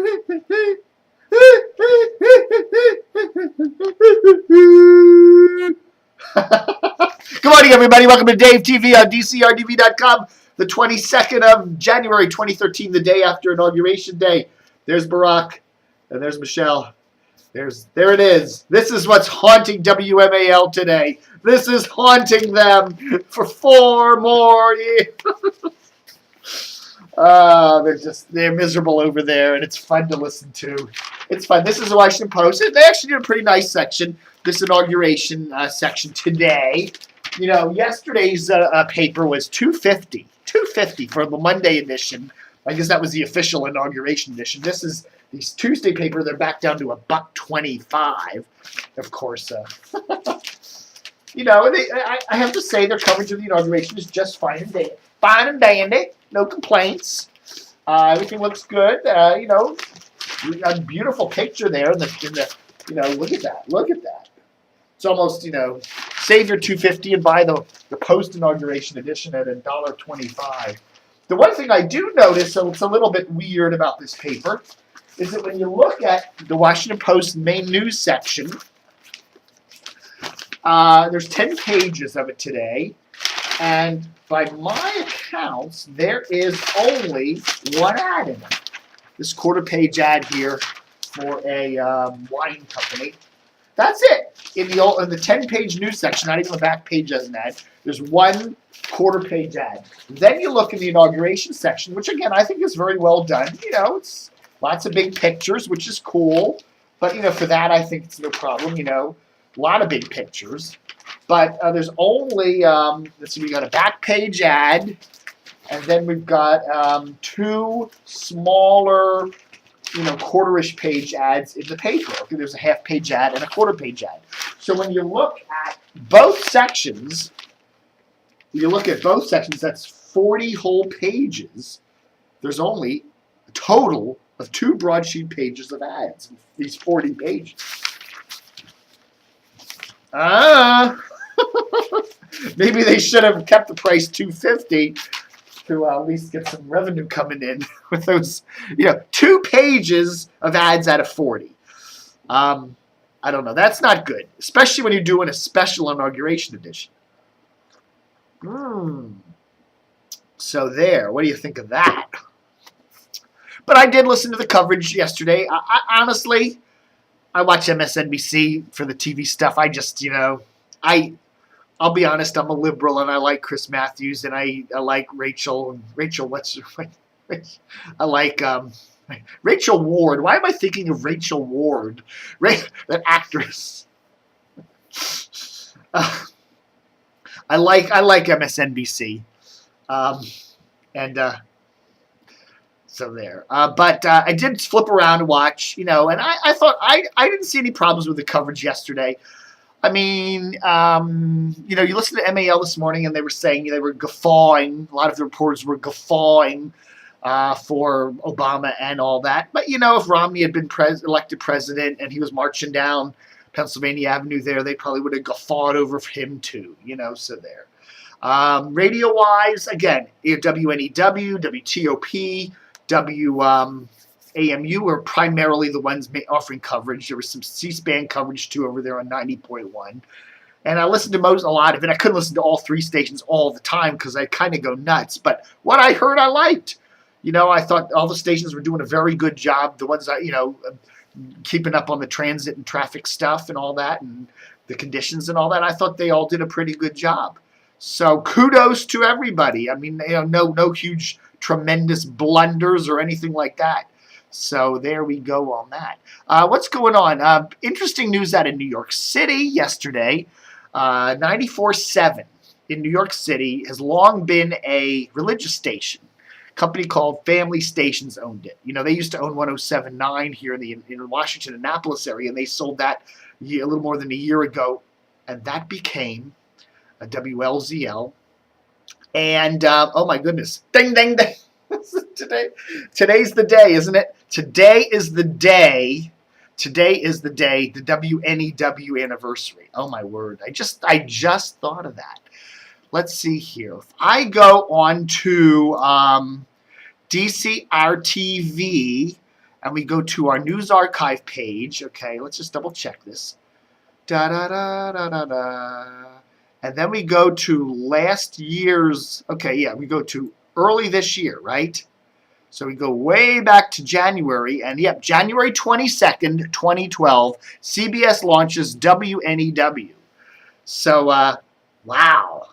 Good morning, everybody. Welcome to Dave TV on DCRDV.com. The 22nd of January, 2013, the day after Inauguration Day. There's Barack, and there's Michelle. There it is. This is what's haunting WMAL today. This is haunting them for 4 more years. They're miserable over there, and it's fun to listen to. It's fun. This is the Washington Post. They actually did a pretty nice section, this inauguration section today. You know, yesterday's paper was $2.50. $2.50 for the Monday edition. I guess that was the official inauguration edition. This is the Tuesday paper. They're back down to $1.25. Of course, you know, I have to say their coverage of the inauguration is just fine and dandy. No complaints. Everything looks good. You know, a beautiful picture there in the you know, look at that. Look at that. It's almost, you know, save your $2.50 and buy the post-inauguration edition at $1.25. The one thing I do notice, so it's a little bit weird about this paper, is that when you look at the Washington Post main news section, there's 10 pages of it today, and by my accounts, there is only one ad in it. This quarter-page ad here for a wine company. That's it. In the 10-page news section, not even the back page has an ad. There's one quarter-page ad. Then you look in the inauguration section, which again I think is very well done. You know, it's lots of big pictures, which is cool. But you know, for that I think it's no problem. You know, a lot of big pictures. But there's only let's see, we got a back page ad, and then we've got 2 smaller, you know, quarter-ish page ads in the paper. Okay, there's a half-page ad and a quarter-page ad. So when you look at both sections, that's 40 whole pages. There's only a total of 2 broadsheet pages of ads in these 40 pages. Maybe they should have kept the price $2.50 to at least get some revenue coming in with those, you know, 2 pages of ads out of 40. I don't know. That's not good, especially when you're doing a special inauguration edition. So there. What do you think of that? But I did listen to the coverage yesterday. I honestly, I watch MSNBC for the TV stuff. I just, you know, I'll be honest, I'm a liberal, and I like Chris Matthews, and I like Rachel, I like Rachel Ward. Why am I thinking of Rachel Ward? That actress. I like MSNBC. So there. But I did flip around and watch, you know, and I thought I didn't see any problems with the coverage yesterday. I mean, you know, you listen to MAL this morning, and they were saying they were guffawing. A lot of the reporters were guffawing for Obama and all that. But, you know, if Romney had been elected president and he was marching down Pennsylvania Avenue there, they probably would have guffawed over him too, you know, so there. Radio-wise, again, WNEW, WTOP, AMU were primarily the ones offering coverage. There was some C-SPAN coverage too over there on 90.1. And I listened to a lot of it. I couldn't listen to all 3 stations all the time because I kind of go nuts. But what I heard, I liked. You know, I thought all the stations were doing a very good job. The ones that, you know, keeping up on the transit and traffic stuff and all that, and the conditions and all that. I thought they all did a pretty good job. So kudos to everybody. I mean, you know, no huge, tremendous blunders or anything like that. So there we go on that. What's going on? Interesting news out of New York City yesterday. 94.7 in New York City has long been a religious station. A company called Family Stations owned it. You know, they used to own 107.9 here in the Washington, Annapolis area, and they sold that a little more than a year ago, and that became a WLZL. And, oh my goodness, ding, ding, ding. Today's the day, isn't it? Today is the day, the WNEW anniversary. Oh my word. I just thought of that. Let's see here. If I go on to DCRTV and we go to our news archive page. Okay, let's just double check this. Da da da da da da. And then we go to last year's. Okay, yeah, we go to early this year, right? So we go way back to January, and yep, January 22nd, 2012, CBS launches WNEW. So, wow.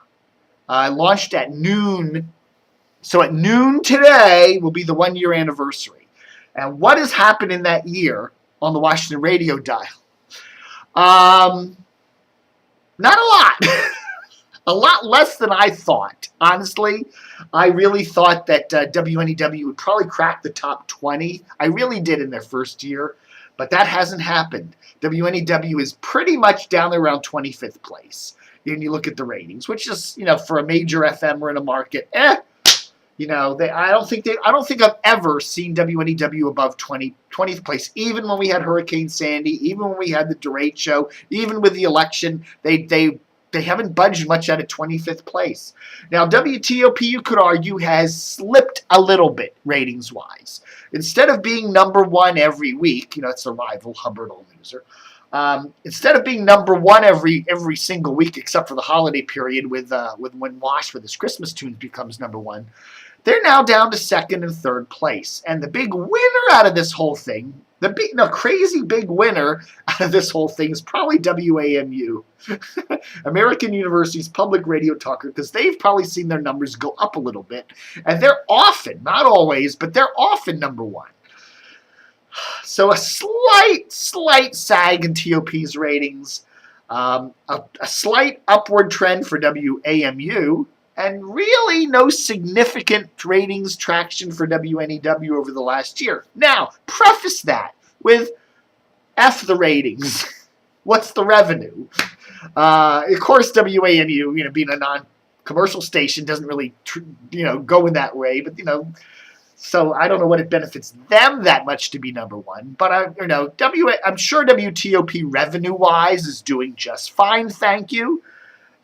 Launched at noon. So at noon today will be the 1-year anniversary. And what has happened in that year on the Washington radio dial? Not a lot. A lot less than I thought. Honestly, I really thought that WNEW would probably crack the top 20. I really did in their first year, but that hasn't happened. WNEW is pretty much down there around 25th place. And you look at the ratings, which is, for a major FM or in a market, I don't think I've ever seen WNEW above 20th place. Even when we had Hurricane Sandy, even when we had the Durate show, even with the election, they haven't budged much out of 25th place. Now, WTOP, you could argue, has slipped a little bit ratings-wise. Instead of being number one every week, it's a rival, Hubbard or Loser. Instead of being number one every single week, except for the holiday period with when Wash with his Christmas tunes becomes number one, they're now down to second and third place. And the big winner out of this whole thing, crazy big winner out of this whole thing is probably WAMU, American University's public radio talker, because they've probably seen their numbers go up a little bit. And they're often, not always, but they're often number one. So a slight sag in TOP's ratings, a slight upward trend for WAMU, and really no significant ratings traction for WNEW over the last year. Now, preface that with F the ratings. What's the revenue? Of course, WAMU, being a non-commercial station, doesn't really, go in that way, but, so I don't know what it benefits them that much to be number one, but I'm sure WTOP revenue-wise is doing just fine, thank you.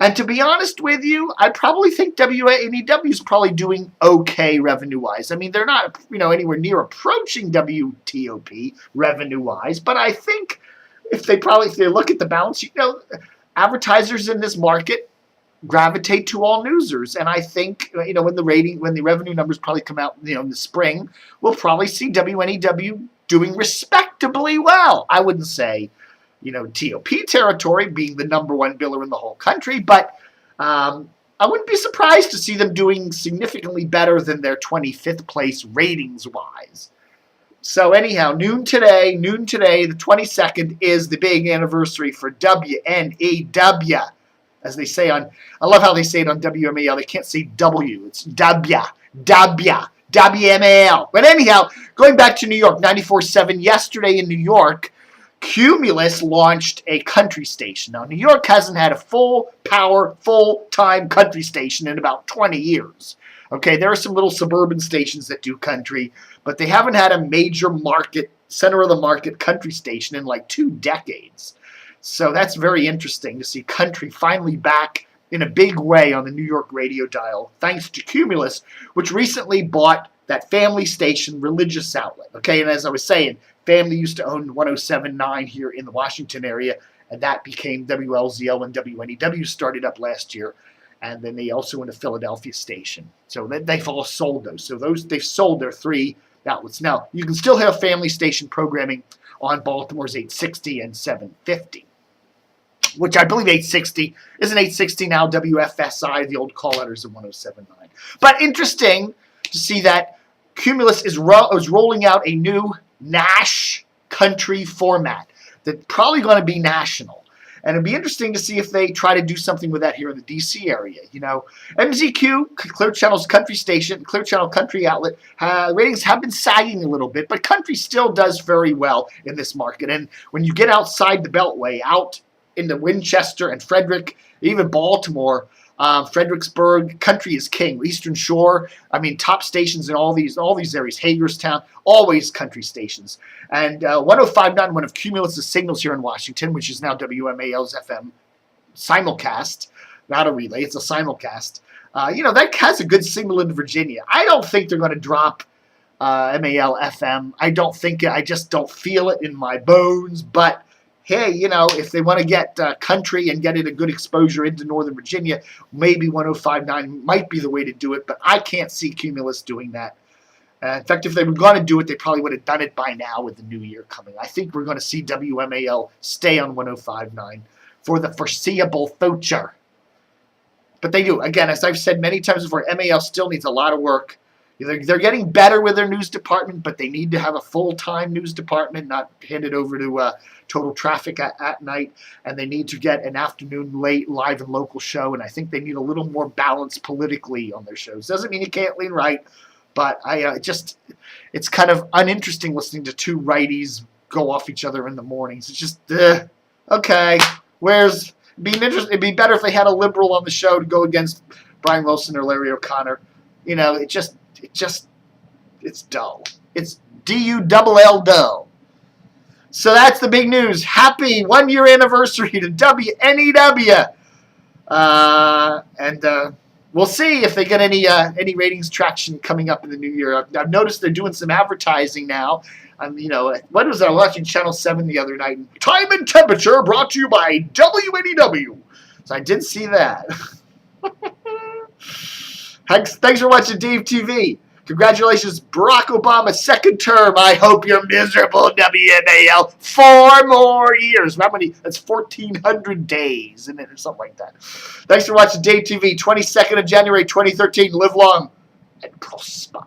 And to be honest with you, I probably think WNEW is probably doing okay revenue-wise. I mean, they're not, anywhere near approaching WTOP revenue-wise, but I think if they look at the balance sheet, advertisers in this market gravitate to all newsers, and I think when the revenue numbers probably come out in the spring, we'll probably see WNEW doing respectably well. I wouldn't say TOP territory, being the number one biller in the whole country, but I wouldn't be surprised to see them doing significantly better than their 25th place ratings wise. So anyhow, noon today, the 22nd is the big anniversary for WNEW. As they say I love how they say it on WMAL. They can't say W. It's WMAL. But anyhow, going back to New York, 94.7 yesterday in New York, Cumulus launched a country station. Now, New York hasn't had a full-time country station in about 20 years. Okay, there are some little suburban stations that do country, but they haven't had a major market, center-of-the-market country station in like 2 decades. So that's very interesting to see country finally back in a big way on the New York radio dial, thanks to Cumulus, which recently bought that family station religious outlet. Okay, and as I was saying, family used to own 107.9 here in the Washington area, and that became WLZL when WNEW started up last year. And then they also own a Philadelphia station. So they've all sold those. So they've sold their 3 outlets. Now, you can still have family station programming on Baltimore's 860 and 750. Which I believe 860, isn't 860 now WFSI, the old call letters of 107.9. But interesting to see that Cumulus is rolling out a new NASH country format that's probably going to be national. And it'd be interesting to see if they try to do something with that here in the D.C. area. MZQ, Clear Channel's country station, Clear Channel country outlet, ratings have been sagging a little bit, but country still does very well in this market. And when you get outside the Beltway, out into Winchester and Frederick, even Baltimore, Fredericksburg, country is king. Eastern Shore, top stations in all these areas. Hagerstown, always country stations. And 105.9, one of Cumulus' signals here in Washington, which is now WMAL's FM simulcast, not a relay, it's a simulcast. That has a good signal in Virginia. I don't think they're going to drop MAL-FM. I just don't feel it in my bones, but hey, if they want to get country and get it a good exposure into Northern Virginia, maybe 105.9 might be the way to do it, but I can't see Cumulus doing that. In fact, if they were going to do it, they probably would have done it by now with the new year coming. I think we're going to see WMAL stay on 105.9 for the foreseeable future. But they do. Again, as I've said many times before, MAL still needs a lot of work. They're getting better with their news department, but they need to have a full-time news department, not hand it over to total traffic at night. And they need to get an afternoon late live and local show. And I think they need a little more balance politically on their shows. Doesn't mean you can't lean right. But it's kind of uninteresting listening to two righties go off each other in the mornings. It's just, okay. It'd be better if they had a liberal on the show to go against Brian Wilson or Larry O'Connor. It's dull. It's D-U-double-L dull. So that's the big news. Happy 1-year anniversary to WNEW. We'll see if they get any ratings traction coming up in the new year. I've noticed they're doing some advertising now. What was I watching Channel 7 the other night? Time and temperature brought to you by WNEW. So I did see that. Thanks for watching Dave TV. Congratulations, Barack Obama's second term. I hope you're miserable, WMAL. 4 more years. How many? That's 1,400 days, isn't it? Or something like that. Thanks for watching Dave TV. 22nd of January, 2013. Live long and prosper.